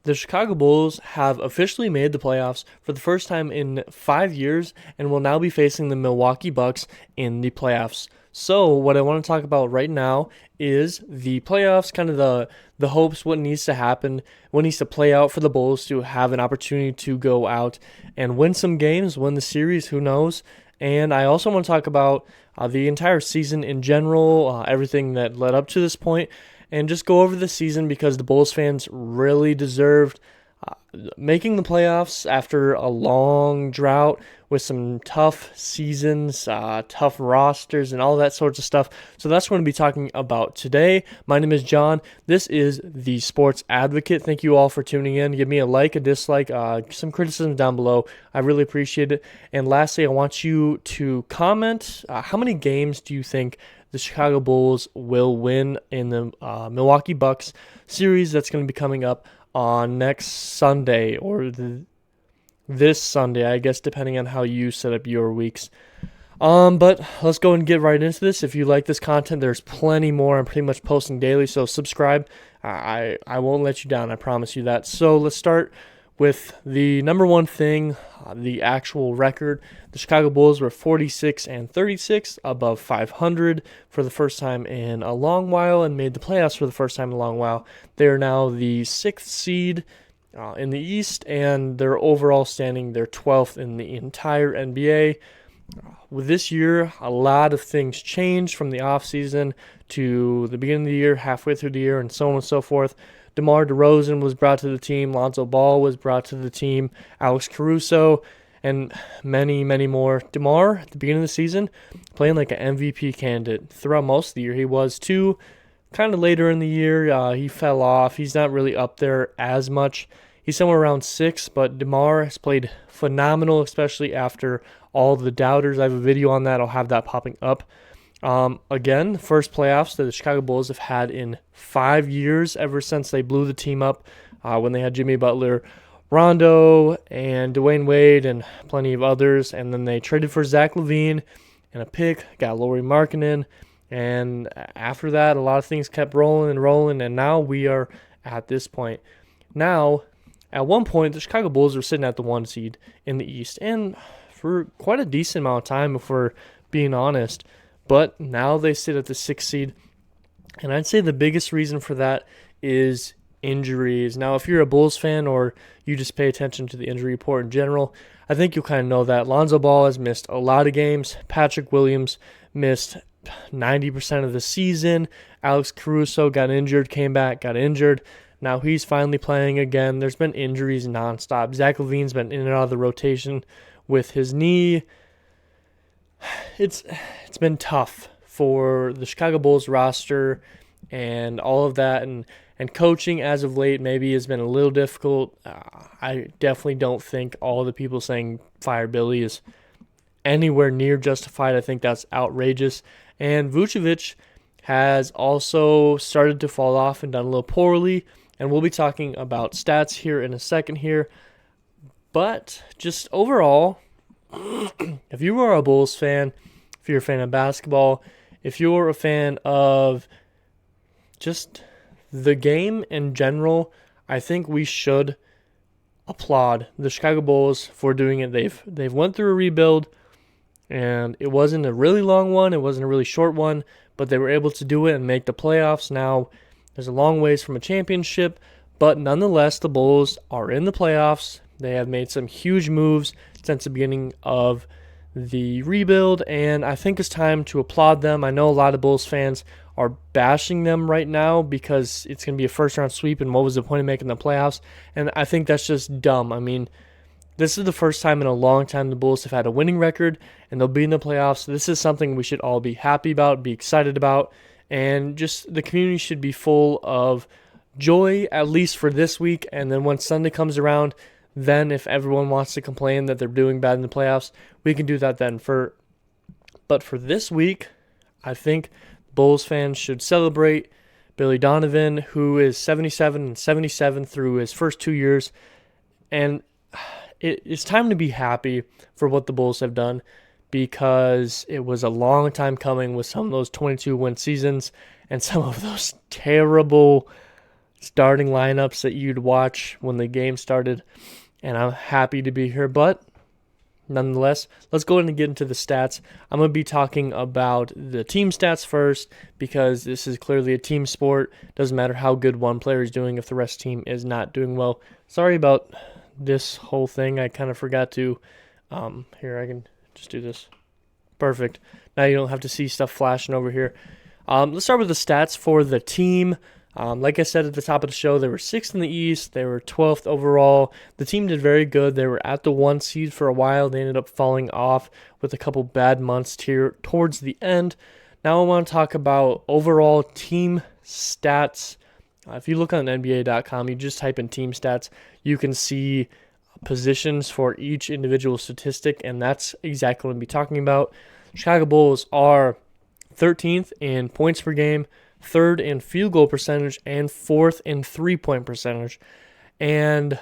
The Chicago Bulls have officially made the playoffs for the first time in 5 years and will now be facing the Milwaukee Bucks in the playoffs. So, what I want to talk about right now is the playoffs, kind of the hopes, what needs to happen, what needs to play out for the Bulls to have an opportunity to go out and win some games, win the series, who knows. And I also want to talk about the entire season in general, everything that led up to this point, and just go over the season because the Bulls fans really deserved making the playoffs after a long drought with some tough seasons, tough rosters, and all that sorts of stuff. So that's what I'm going to be talking about today. My name is John. This is the Sports Advocate. Thank you all for tuning in. Give me a like, a dislike, some criticism down below. I really appreciate it. And lastly, I want you to comment how many games do you think the Chicago Bulls will win in the Milwaukee Bucks series that's going to be coming up on next Sunday or this Sunday, I guess, depending on how you set up your weeks. But let's go and get right into this. If you like this content, there's plenty more. I'm pretty much posting daily, so subscribe. I won't let you down, I promise you that. So let's start with the number one thing, the actual record. The Chicago Bulls were 46-36, above 500 for the first time in a long while, and made the playoffs for the first time in a long while. They are now the 6th seed in the East, and their overall standing, they're 12th in the entire NBA. With this year, a lot of things changed from the offseason to the beginning of the year, halfway through the year, and so on and so forth. DeMar DeRozan was brought to the team. Lonzo Ball was brought to the team. Alex Caruso, and many, many more. DeMar, at the beginning of the season, playing like an MVP candidate. Throughout most of the year, he was too. Kind of later in the year, he fell off. He's not really up there as much. He's somewhere around 6, but DeMar has played phenomenal, especially after all the doubters. I have a video on that. I'll have that popping up. Again, the first playoffs that the Chicago Bulls have had in 5 years, ever since they blew the team up when they had Jimmy Butler, Rondo, and Dwayne Wade, and plenty of others. And then they traded for Zach LaVine and a pick, got Lauri Markkanen. And after that, a lot of things kept rolling and rolling, and now we are at this point. Now, at one point, the Chicago Bulls were sitting at the 1 seed in the East, and for quite a decent amount of time, if we're being honest. But now they sit at the 6th seed, and I'd say the biggest reason for that is injuries. Now, if you're a Bulls fan or you just pay attention to the injury report in general, I think you'll kind of know that. Lonzo Ball has missed a lot of games. Patrick Williams missed 90% of the season. Alex Caruso got injured, came back, got injured. Now he's finally playing again. There's been injuries nonstop. Zach LaVine's been in and out of the rotation with his knee. It's been tough for the Chicago Bulls roster and all of that, and coaching as of late maybe has been a little difficult. I definitely don't think all the people saying fire Billy is anywhere near justified. I think that's outrageous. And Vucevic has also started to fall off and done a little poorly, and we'll be talking about stats here in a second here. But just overall, if you are a Bulls fan, if you're a fan of basketball, if you're a fan of just the game in general, I think we should applaud the Chicago Bulls for doing it. They've went through a rebuild, and it wasn't a really long one, it wasn't a really short one, but they were able to do it and make the playoffs. Now, there's a long ways from a championship, but nonetheless, the Bulls are in the playoffs. They have made some huge moves since the beginning of the rebuild, and I think it's time to applaud them. I know a lot of Bulls fans are bashing them right now because it's going to be a first-round sweep, and what was the point of making the playoffs? And I think that's just dumb. I mean, this is the first time in a long time the Bulls have had a winning record, and they'll be in the playoffs. This is something we should all be happy about, be excited about, and just the community should be full of joy, at least for this week. And then when Sunday comes around, then if everyone wants to complain that they're doing bad in the playoffs, we can do that then. But for this week, I think Bulls fans should celebrate Billy Donovan, who is 77-77 through his first 2 years. And it's time to be happy for what the Bulls have done, because it was a long time coming with some of those 22-win seasons and some of those terrible starting lineups that you'd watch when the game started, and I'm happy to be here. But nonetheless, let's go ahead and get into the stats. I'm going to be talking about the team stats first because this is clearly a team sport. Doesn't matter how good one player is doing if the rest of the team is not doing well. Sorry about this whole thing. I kind of forgot to, here, I can just do this. Perfect. Now you don't have to see stuff flashing over here. Let's start with the stats for the team. Like I said at the top of the show, they were 6th in the East. They were 12th overall. The team did very good. They were at the 1 seed for a while. They ended up falling off with a couple bad months towards the end. Now I want to talk about overall team stats. If you look on NBA.com, you just type in team stats, you can see positions for each individual statistic, and that's exactly what I'm going to be talking about. Chicago Bulls are 13th in points per game, 3rd in field goal percentage, and 4th in three-point percentage. And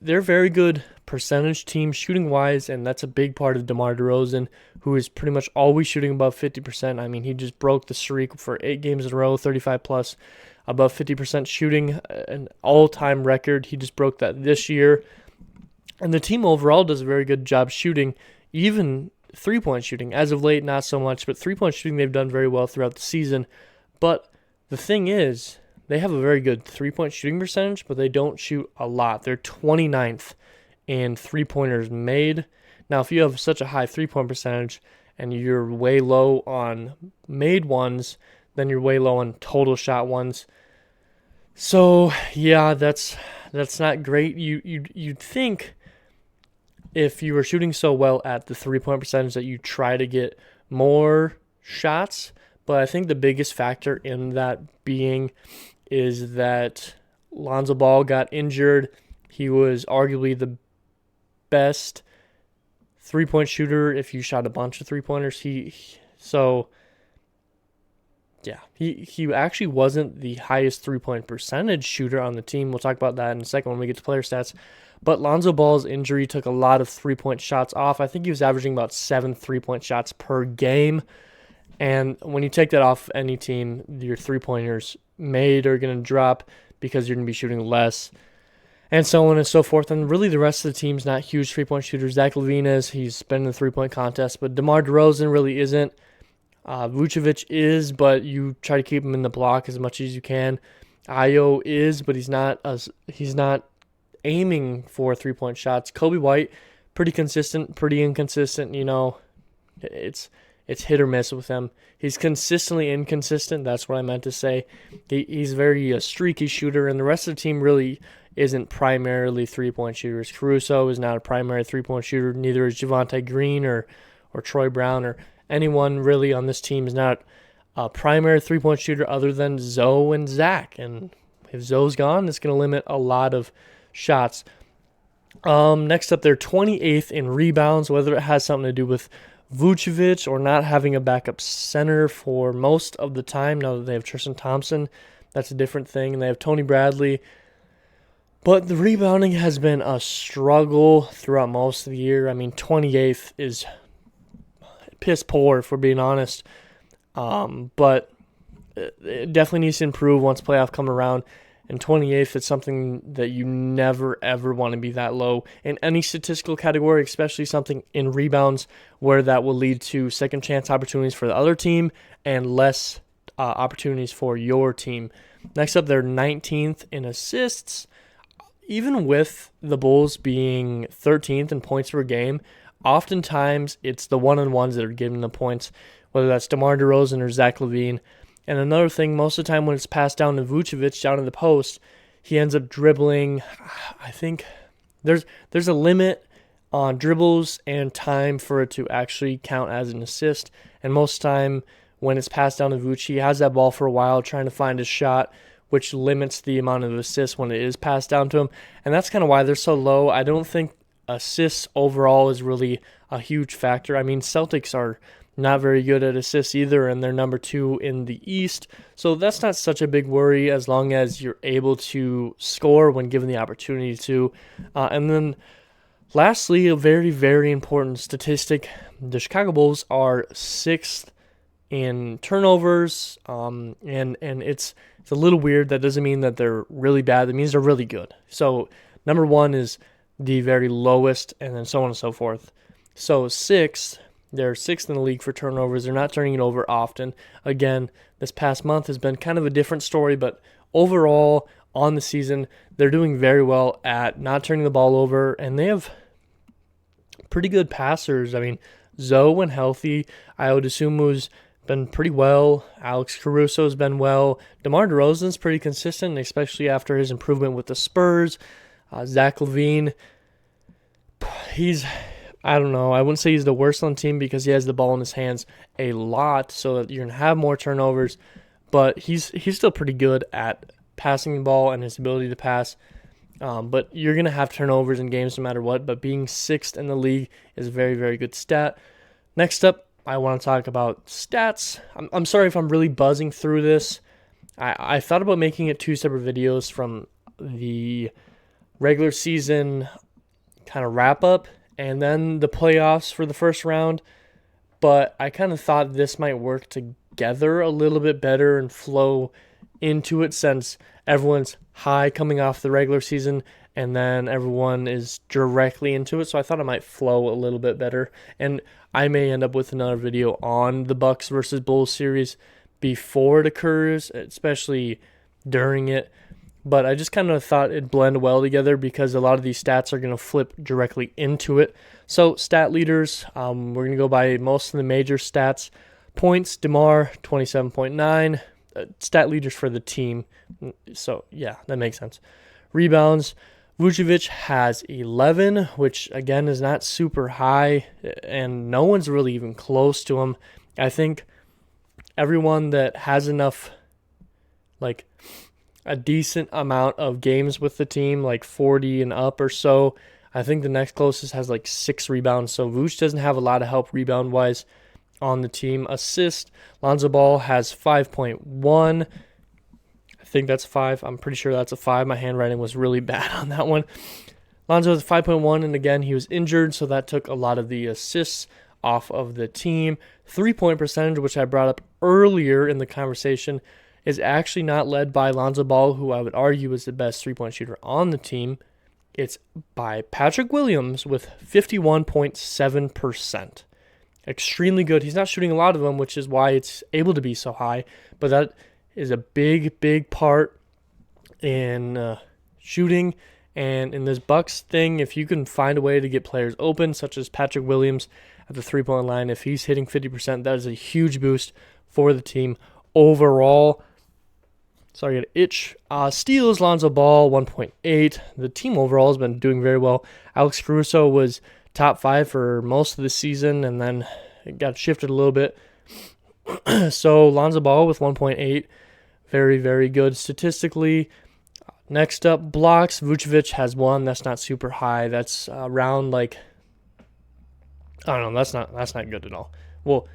they're a very good percentage team shooting-wise, and that's a big part of DeMar DeRozan, who is pretty much always shooting above 50%. I mean, he just broke the streak for 8 games in a row, 35-plus, above 50% shooting, an all-time record. He just broke that this year. And the team overall does a very good job shooting, even three-point shooting. As of late, not so much, but three-point shooting they've done very well throughout the season. But the thing is, they have a very good three-point shooting percentage, but they don't shoot a lot. They're 29th in three-pointers made. Now, if you have such a high three-point percentage and you're way low on made ones, then you're way low on total shot ones. So, yeah, that's not great. You'd think if you were shooting so well at the three-point percentage that you try to get more shots, but I think the biggest factor in that being is that Lonzo Ball got injured. He was arguably the best three-point shooter if you shot a bunch of three-pointers. He actually wasn't the highest three-point percentage shooter on the team. We'll talk about that in a second when we get to player stats. But Lonzo Ball's injury took a lot of three-point shots off. I think he was averaging about 7 three-point shots per game. And when you take that off any team, your three-pointers made are going to drop because you're going to be shooting less, and so on and so forth. And really the rest of the team's not huge three-point shooters. Zach LaVine is. He's been in the three-point contest, but DeMar DeRozan really isn't. Vucevic is, but you try to keep him in the block as much as you can. Ayo is, but he's not aiming for three-point shots. Kobe White, pretty consistent, pretty inconsistent. It's hit or miss with him. He's consistently inconsistent. That's what I meant to say. He's very a streaky shooter, and the rest of the team really isn't primarily three-point shooters. Caruso is not a primary three-point shooter. Neither is Javonte Green or Troy Brown or anyone really on this team is not a primary three-point shooter other than Zoe and Zach. And if Zoe's gone, it's going to limit a lot of shots. Next up, they're 28th in rebounds, whether it has something to do with Vucevic or not having a backup center for most of the time. Now that they have Tristan Thompson, that's a different thing. And they have Tony Bradley. But the rebounding has been a struggle throughout most of the year. I mean, 28th is piss poor, if we're being honest. But it definitely needs to improve once playoff come around. And 28th is something that you never, ever want to be that low in any statistical category, especially something in rebounds where that will lead to second chance opportunities for the other team and less opportunities for your team. Next up, they're 19th in assists. Even with the Bulls being 13th in points per game, oftentimes it's the one-on-ones that are giving the points, whether that's DeMar DeRozan or Zach LaVine. And another thing, most of the time when it's passed down to Vucevic down in the post, he ends up dribbling. I think there's a limit on dribbles and time for it to actually count as an assist. And most of the time when it's passed down to Vuce, he has that ball for a while trying to find his shot, which limits the amount of assists when it is passed down to him. And that's kind of why they're so low. I don't think assists overall is really a huge factor. I mean, Celtics are not very good at assists either, and they're number 2 in the East. So that's not such a big worry as long as you're able to score when given the opportunity to. And then lastly, a very, very important statistic. The Chicago Bulls are 6th in turnovers, and it's a little weird. That doesn't mean that they're really bad. That means they're really good. So number one is the very lowest, and then so on and so forth. So sixth, they're sixth in the league for turnovers. They're not turning it over often. Again, this past month has been kind of a different story, but overall on the season, they're doing very well at not turning the ball over, and they have pretty good passers. I mean, Zoe, when healthy, Io DeSumu's been pretty well. Alex Caruso's been well. DeMar DeRozan's pretty consistent, especially after his improvement with the Spurs. Zach LaVine, I don't know. I wouldn't say he's the worst on the team because he has the ball in his hands a lot, so that you're going to have more turnovers. But he's still pretty good at passing the ball and his ability to pass. But you're going to have turnovers in games no matter what. But being sixth in the league is a very, very good stat. Next up, I want to talk about stats. I'm sorry if I'm really buzzing through this. I thought about making it two separate videos from the regular season kind of wrap up and then the playoffs for the first round. But I kind of thought this might work together a little bit better and flow into it since everyone's high coming off the regular season and then everyone is directly into it. So I thought it might flow a little bit better. And I may end up with another video on the Bucks versus Bulls series before it occurs, especially during it. But I just kind of thought it'd blend well together because a lot of these stats are going to flip directly into it. So stat leaders, we're going to go by most of the major stats. Points, DeMar, 27.9. Stat leaders for the team. So, yeah, that makes sense. Rebounds, Vucevic has 11, which, again, is not super high, and no one's really even close to him. I think everyone that has enough, like, a decent amount of games with the team, like 40 and up or so, I think the next closest has, like, 6 rebounds. So, Vuce doesn't have a lot of help rebound-wise on the team. Assist, Lonzo Ball has 5.1. I think that's 5. I'm pretty sure that's a 5. My handwriting was really bad on that one. Lonzo has 5.1, and again, he was injured, so that took a lot of the assists off of the team. 3-point percentage, which I brought up earlier in the conversation, is actually not led by Lonzo Ball, who I would argue is the best three-point shooter on the team. It's by Patrick Williams with 51.7%. Extremely good. He's not shooting a lot of them, which is why it's able to be so high, but that is a big, big part in shooting. And in this Bucks thing, if you can find a way to get players open, such as Patrick Williams at the three-point line, if he's hitting 50%, that is a huge boost for the team overall. Sorry, I got an itch. Steals, Lonzo Ball, 1.8. The team overall has been doing very well. Alex Caruso was top 5 for most of the season, and then it got shifted a little bit. So Lonzo Ball with 1.8. Very, very good statistically. Next up, blocks. Vucevic has 1. That's not super high. That's around I don't know. That's not good at all. Well,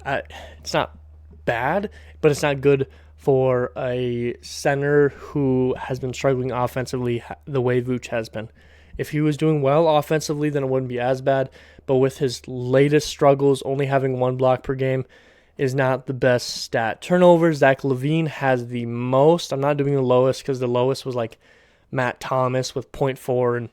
it's not bad, but it's not good for a center who has been struggling offensively the way Vuce has been. If he was doing well offensively, then it wouldn't be as bad. But with his latest struggles, only having 1 block per game is not the best stat. Turnovers, Zach LaVine has the most. I'm not doing the lowest because the lowest was like Matt Thomas with 0.4, and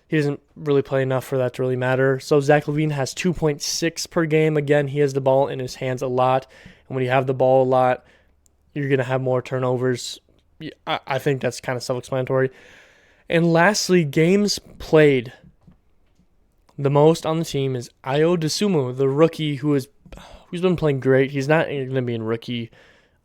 he doesn't really play enough for that to really matter. So Zach LaVine has 2.6 per game. Again, he has the ball in his hands a lot. And when you have the ball a lot, you're going to have more turnovers. I think that's kind of self-explanatory. And lastly, games played. The most on the team is Io DeSumo, the rookie who's been playing great. He's not going to be in rookie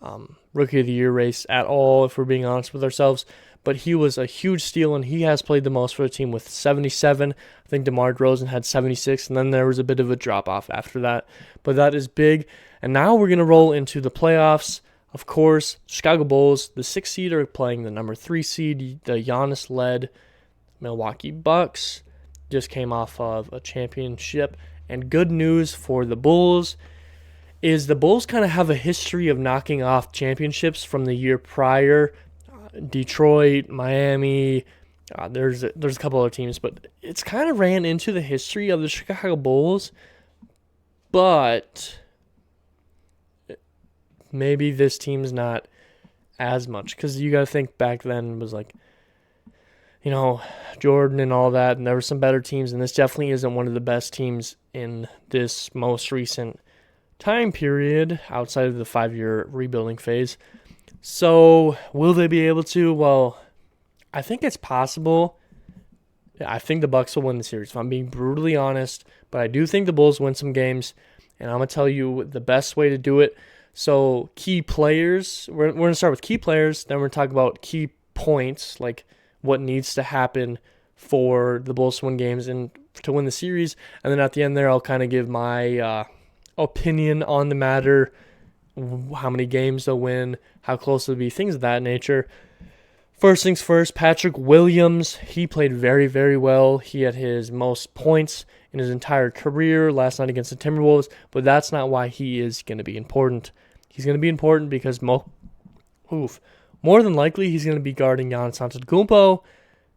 of the year race at all, if we're being honest with ourselves. But he was a huge steal, and he has played the most for the team with 77. I think DeMar DeRozan had 76, and then there was a bit of a drop-off after that. But that is big. And now we're going to roll into the playoffs. Of course, Chicago Bulls, the 6th seed, are playing the number 3 seed, the Giannis-led Milwaukee Bucks. Just came off of a championship. And good news for the Bulls is the Bulls kind of have a history of knocking off championships from the year prior. Detroit, Miami, there's a couple other teams, but it's kind of ran into the history of the Chicago Bulls. But maybe this team's not as much. Because you got to think back then it was like, Jordan and all that, and there were some better teams, and this definitely isn't one of the best teams in this most recent time period outside of the 5-year rebuilding phase. So will they be able to? Well, I think it's possible. I think the Bucks will win the series, if I'm being brutally honest, but I do think the Bulls win some games, and I'm going to tell you the best way to do it. So key players, we're going to start with key players, then we're going to talk about key points, like what needs to happen for the Bulls to win games and to win the series. And then at the end there, I'll kind of give my opinion on the matter, how many games they'll win, how close it'll be, things of that nature. First things first, Patrick Williams, he played very, very well. He had his most points in his entire career last night against the Timberwolves, but that's not why he is going to be important. He's going to be important because more than likely he's going to be guarding Giannis Antetokounmpo,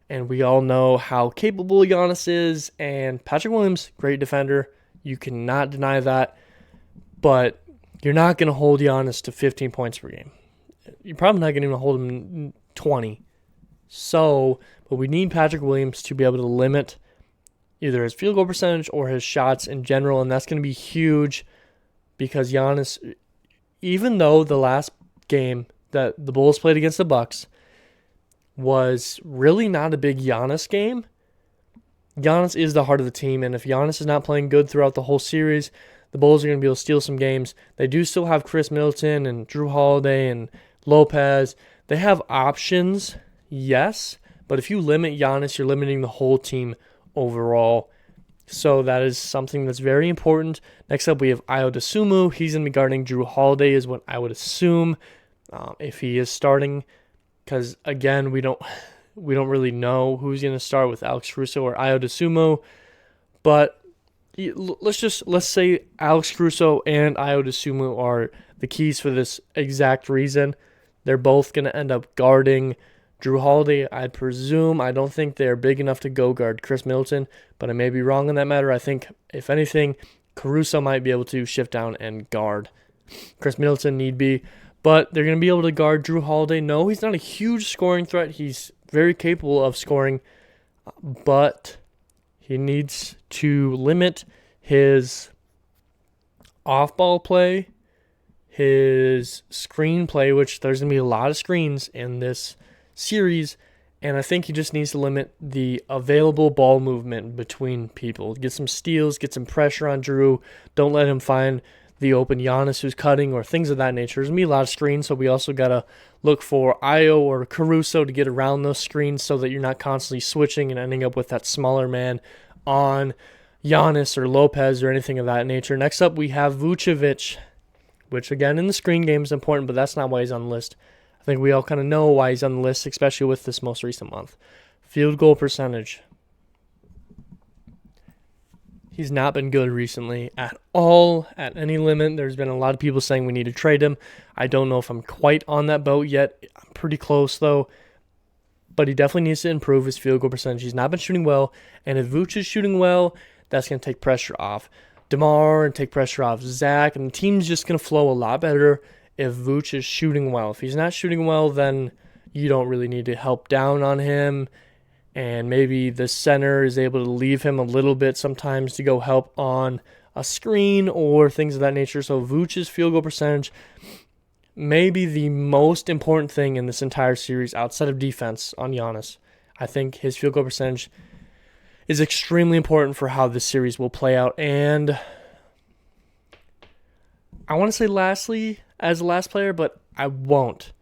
and we all know how capable Giannis is, and Patrick Williams, great defender. You cannot deny that, but you're not going to hold Giannis to 15 points per game. You're probably not going to hold him 20. But we need Patrick Williams to be able to limit either his field goal percentage or his shots in general, and that's going to be huge because Giannis, even though the last game that the Bulls played against the Bucks was really not a big Giannis game, Giannis is the heart of the team, and if Giannis is not playing good throughout the whole series, the Bulls are going to be able to steal some games. They do still have Chris Middleton and Drew Holiday and Lopez. They have options, yes, but if you limit Giannis, you're limiting the whole team overall. So that is something that's very important. Next up, we have Ayo Dosunmu. He's going to be guarding Drew Holiday is what I would assume if he is starting, because, again, we don't really know who's going to start with Alex Caruso or Ayo Dosunmu, but let's say Alex Caruso and Ayo Dosunmu are the keys for this exact reason. They're both going to end up guarding Drew Holiday, I presume. I don't think they're big enough to go guard Chris Middleton, but I may be wrong on that matter. I think, if anything, Caruso might be able to shift down and guard Chris Middleton, need be. But they're going to be able to guard Drew Holiday. No, he's not a huge scoring threat. He's very capable of scoring, but he needs to limit his off-ball play, his screen play, which there's going to be a lot of screens in this series, and I think he just needs to limit the available ball movement between people. Get some steals, get some pressure on Drew. Don't let him find the open Giannis who's cutting or things of that nature. There's going to be a lot of screens, so we also got to look for Ayo or Caruso to get around those screens so that you're not constantly switching and ending up with that smaller man on Giannis or Lopez or anything of that nature. Next up, we have Vucevic, which, again, in the screen game is important, but that's not why he's on the list. I think we all kind of know why he's on the list, especially with this most recent month. Field goal percentage. He's not been good recently at all, at any limit. There's been a lot of people saying we need to trade him. I don't know if I'm quite on that boat yet. I'm pretty close, though. But he definitely needs to improve his field goal percentage. He's not been shooting well. And if Vooch is shooting well, that's going to take pressure off DeMar and take pressure off Zach. And the team's just going to flow a lot better if Vooch is shooting well. If he's not shooting well, then you don't really need to help down on him. And maybe the center is able to leave him a little bit sometimes to go help on a screen or things of that nature. So Vooch's field goal percentage may be the most important thing in this entire series outside of defense on Giannis. I think his field goal percentage is extremely important for how this series will play out. And I want to say lastly, as the last player, but I won't.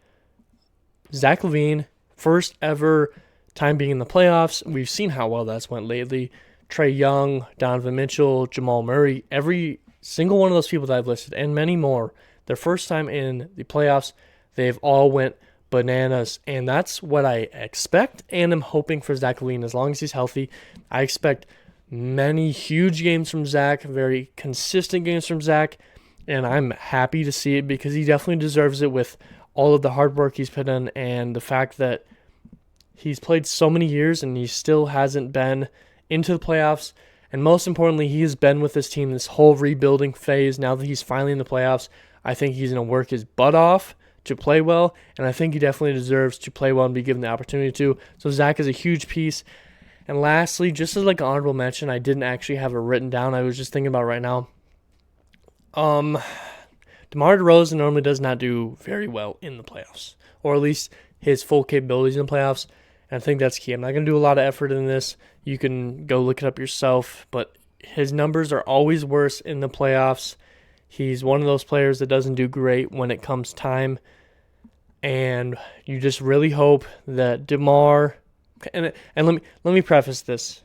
Zach LaVine, first ever time being in the playoffs. We've seen how well that's went lately. Trae Young, Donovan Mitchell, Jamal Murray, every single one of those people that I've listed, and many more, their first time in the playoffs, they've all went bananas. And that's what I expect, and I'm hoping for Zach LaVine. As long as he's healthy, I expect many huge games from Zach, very consistent games from Zach, and I'm happy to see it because he definitely deserves it with all of the hard work he's put in and the fact that he's played so many years and he still hasn't been into the playoffs. And most importantly, he has been with this team this whole rebuilding phase. Now that he's finally in the playoffs, I think he's going to work his butt off to play well, and I think he definitely deserves to play well and be given the opportunity to. So Zach is a huge piece. And lastly, just as like an honorable mention, I didn't actually have it written down. I was just thinking about right now. DeMar DeRozan normally does not do very well in the playoffs, or at least his full capabilities in the playoffs. And I think that's key. I'm not going to do a lot of effort in this. You can go look it up yourself, but his numbers are always worse in the playoffs. He's one of those players that doesn't do great when it comes time. And you just really hope that DeMar, and let me preface this.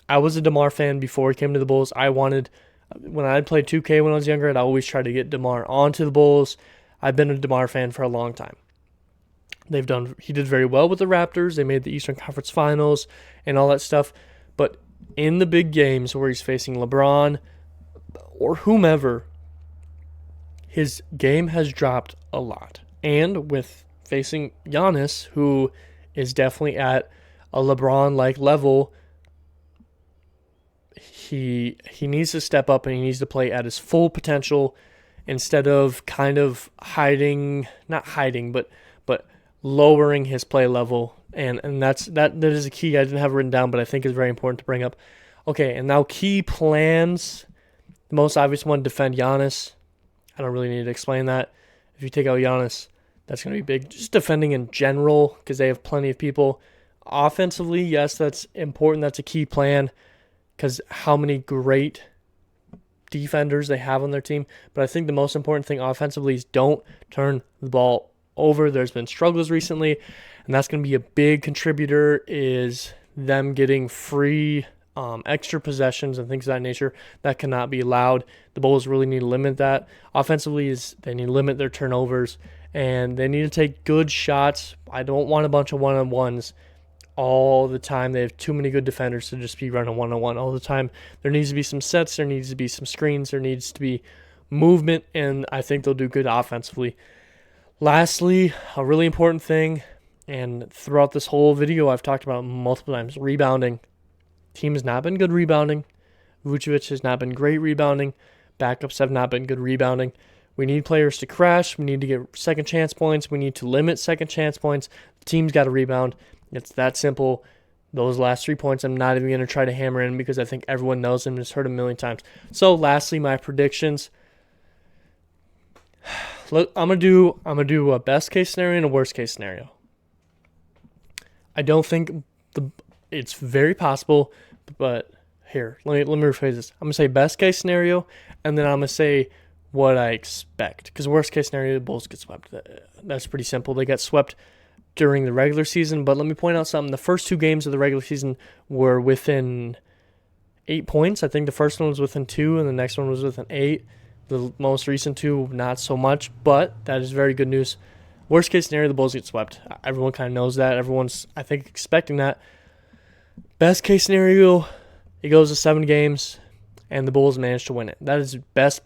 I was a DeMar fan before he came to the Bulls. When I played 2K when I was younger, I'd always try to get DeMar onto the Bulls. I've been a DeMar fan for a long time. He did very well with the Raptors. They made the Eastern Conference Finals and all that stuff. But in the big games where he's facing LeBron or whomever, his game has dropped a lot. And with facing Giannis, who is definitely at a LeBron-like level, he needs to step up and he needs to play at his full potential instead of kind of not hiding, but lowering his play level. And that is a key I didn't have written down, but I think is very important to bring up. Okay, and now key plans. The most obvious one, defend Giannis. I don't really need to explain that. If you take out Giannis, that's going to be big. Just defending in general, because they have plenty of people. Offensively, yes, that's important. That's a key plan, because how many great defenders they have on their team. But I think the most important thing offensively is don't turn the ball over. There's been struggles recently, and that's going to be a big contributor, is them getting free extra possessions and things of that nature. That cannot be allowed. The Bulls really need to limit that. Offensively, they need to limit their turnovers, and they need to take good shots. I don't want a bunch of one-on-ones all the time. They have too many good defenders to just be running one-on-one all the time. There needs to be some sets. There needs to be some screens. There needs to be movement, and I think they'll do good offensively. Lastly, a really important thing, and throughout this whole video I've talked about multiple times, rebounding. Team has not been good rebounding. Vucevic has not been great rebounding. Backups have not been good rebounding. We need players to crash. We need to get second chance points. We need to limit second chance points. The team's got to rebound. It's that simple. Those last 3 points I'm not even going to try to hammer in because I think everyone knows them and has heard them a million times. So lastly, my predictions. Look, I'm gonna do a best case scenario and a worst case scenario. I don't think it's very possible, but here, let me rephrase this. I'm gonna say best case scenario, and then I'm gonna say what I expect. Because worst case scenario, the Bulls get swept. That's pretty simple. They got swept during the regular season, but let me point out something. The first 2 games of the regular season were within 8 points. I think the first one was within 2, and the next one was within 8. The most recent 2, not so much, but that is very good news. Worst case scenario, the Bulls get swept. Everyone kind of knows that. Everyone's, I think, expecting that. Best case scenario, it goes to 7 games, and the Bulls manage to win it. That is best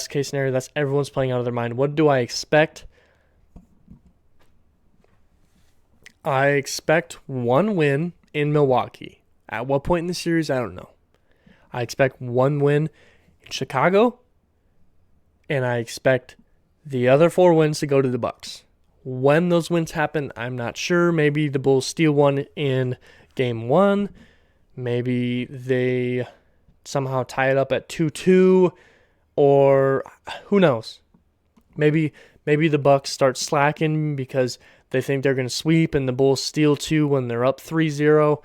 case scenario. That's everyone's playing out of their mind. What do I expect? I expect 1 win in Milwaukee. At what point in the series, I don't know. I expect 1 win in Chicago, and I expect the other 4 wins to go to the Bucks. When those wins happen, I'm not sure. Maybe the Bulls steal one in Game 1. Maybe they somehow tie it up at 2-2, or who knows? Maybe the Bucks start slacking because they think they're going to sweep, and the Bulls steal 2 when they're up 3-0.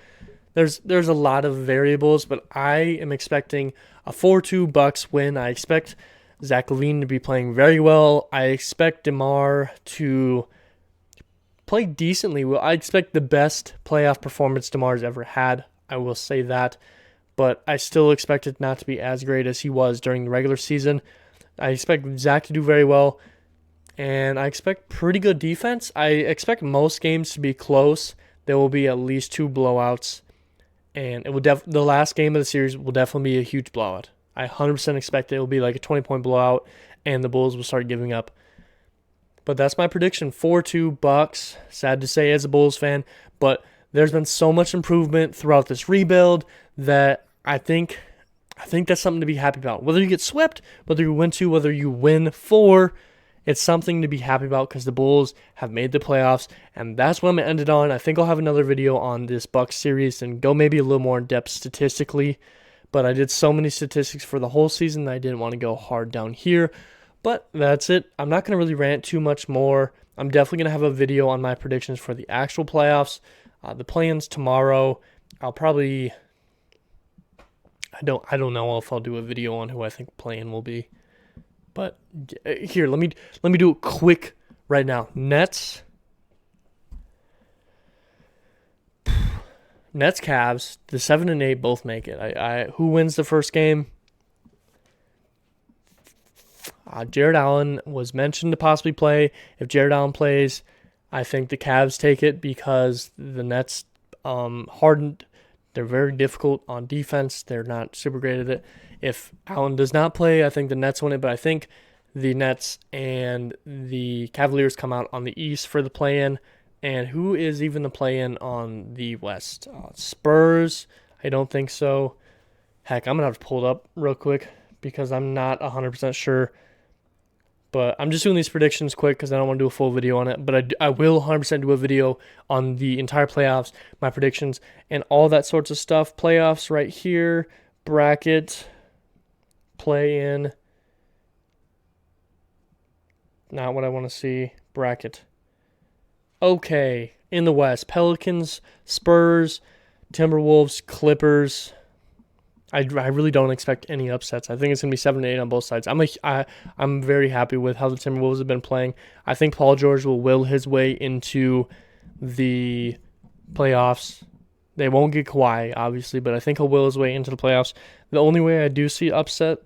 There's a lot of variables, but I am expecting a 4-2 Bucks win. I expect Zach LaVine to be playing very well. I expect DeMar to play decently well. I expect the best playoff performance DeMar's ever had. I will say that. But I still expect it not to be as great as he was during the regular season. I expect Zach to do very well. And I expect pretty good defense. I expect most games to be close. There will be at least 2 blowouts. And it will the last game of the series will definitely be a huge blowout. I 100% expect it will be like a 20-point blowout, and the Bulls will start giving up. But that's my prediction, 4-2 Bucks. Sad to say as a Bulls fan, but there's been so much improvement throughout this rebuild that I think that's something to be happy about. Whether you get swept, whether you win 2, whether you win 4, it's something to be happy about because the Bulls have made the playoffs, and that's what I'm going to end it on. I think I'll have another video on this Bucks series and go maybe a little more in depth statistically, but I did so many statistics for the whole season that I didn't want to go hard down here. But that's it. I'm not going to really rant too much more. I'm definitely going to have a video on my predictions for the actual playoffs. The play-ins tomorrow. I'll probably... I don't know if I'll do a video on who I think play-in will be. But here, let me do it quick right now. Nets, Cavs, the 7 and 8 both make it. Who wins the first game? Jared Allen was mentioned to possibly play. If Jared Allen plays, I think the Cavs take it because the Nets hardened. They're very difficult on defense. They're not super great at it. If Allen does not play, I think the Nets win it, but I think the Nets and the Cavaliers come out on the East for the play-in. And who is even the play-in on the West? Spurs? I don't think so. Heck, I'm going to have to pull it up real quick because I'm not 100% sure. But I'm just doing these predictions quick because I don't want to do a full video on it. But I will 100% do a video on the entire playoffs, my predictions, and all that sorts of stuff. Playoffs right here, bracket, play-in. Not what I want to see. Bracket. Okay, in the West, Pelicans, Spurs, Timberwolves, Clippers. I really don't expect any upsets. I think it's going to be 7-8 on both sides. I'm very happy with how the Timberwolves have been playing. I think Paul George will will his way into the playoffs. They won't get Kawhi, obviously, but I think he'll will his way into the playoffs. The only way I do see upset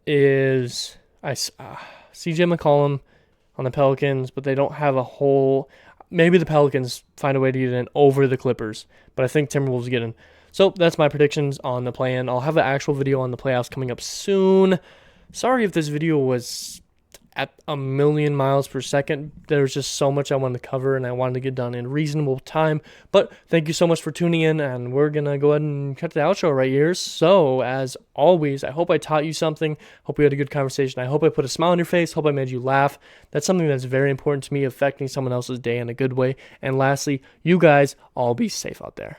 is CJ McCollum on the Pelicans, but they don't have a whole... Maybe the Pelicans find a way to get in over the Clippers, but I think Timberwolves get in. So that's my predictions on the play-in. I'll have an actual video on the playoffs coming up soon. Sorry if this video was at a million miles per second. There was just so much I wanted to cover, and I wanted to get done in reasonable time. But thank you so much for tuning in, and we're going to go ahead and cut the outro right here. So, as always, I hope I taught you something. Hope we had a good conversation. I hope I put a smile on your face. Hope I made you laugh. That's something that's very important to me, affecting someone else's day in a good way. And lastly, you guys all be safe out there.